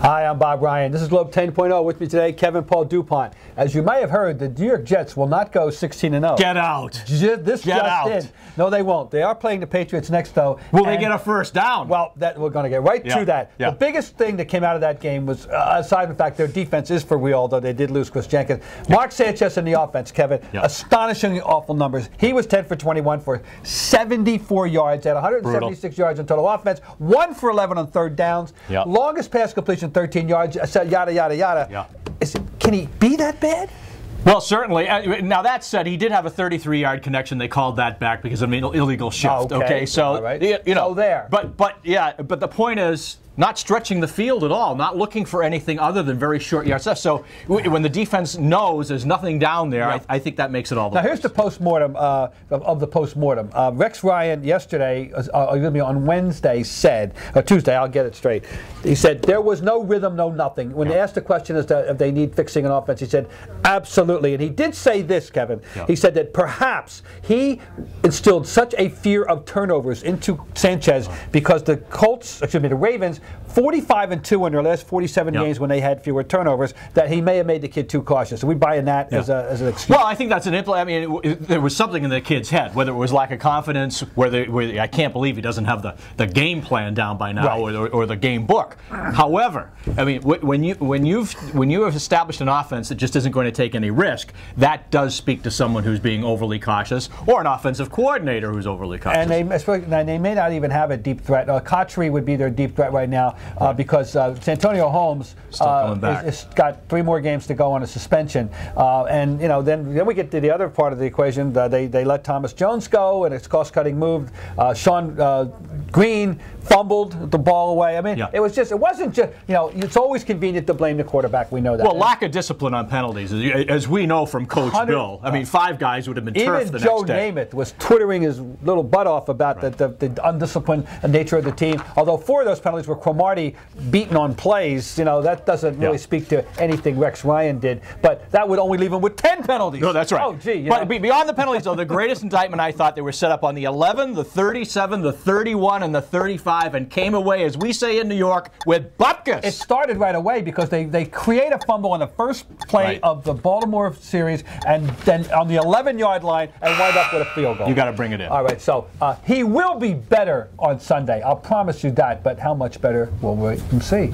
Hi, I'm Bob Ryan. This is Globe 10.0. With me today, Kevin Paul Dupont. As you may have heard, the New York Jets will not go 16-0. Get out. Get out. In. No, they won't. They are playing the Patriots next, though. Will they get a first down? Well, we're going to get right to that. Yeah. The biggest thing that came out of that game was, aside from the fact their defense is for real, although they did lose Chris Jenkins. Mark Sanchez in the offense, Kevin. Astonishingly awful numbers. He was 10 for 21 for 74 yards, had 176 yards in total offense, 1 for 11 on third downs. Longest pass completion, 13 yards, yada, yada, yada. Can he be that bad? Well, certainly. Now, that said, he did have a 33-yard connection. They called that back because of an illegal shift. Okay, so, you know. There. But the point is, not stretching the field at all, not looking for anything other than very short yards. So when the defense knows there's nothing down there, I think that makes it all the worse. Now here's the postmortem of the postmortem. Rex Ryan yesterday, on Wednesday, said, or Tuesday, I'll get it straight. He said there was no rhythm, no nothing. When they asked the question as to if they need fixing an offense, he said absolutely. And he did say this, Kevin. He said that perhaps he instilled such a fear of turnovers into Sanchez because the Ravens 45-2 in their last 47 games when they had fewer turnovers, that he may have made the kid too cautious. So we buying that as an excuse. Well, I think that's an I mean, there was something in the kid's head, whether it was lack of confidence, whether I can't believe he doesn't have the game plan down by now, or the game book. However, I mean, when you have established an offense that just isn't going to take any risk, that does speak to someone who's being overly cautious, or an offensive coordinator who's overly cautious. And they may not even have a deep threat. Cotchery would be their deep threat right now because Santonio Holmes has got 3 more games to go on a suspension. And you know, then we get to the other part of the equation. They let Thomas Jones go, and it's cost-cutting move. Sean Green fumbled the ball away. I mean, it wasn't just, you know, it's always convenient to blame the quarterback. We know that. Well, lack of discipline on penalties, as we know from Coach Bill. I mean, 5 guys would have been turfed the next day. Even Joe Namath was twittering his little butt off about the undisciplined nature of the team. Although 4 of those penalties were Cromartie beaten on plays, you know, that doesn't really speak to anything Rex Ryan did. But that would only leave him with 10 penalties. No, that's right. Oh, gee. But beyond the penalties, though, the greatest indictment, I thought, they were set up on the 11, the 37, the 31, and the 35, and came away, as we say in New York, with bupkis. It started right away because they create a fumble on the first play of the Baltimore series, and then on the 11-yard line, and wind up with a field goal. You got to bring it in. All right, so he will be better on Sunday. I'll promise you that, but how much better, we'll wait and see.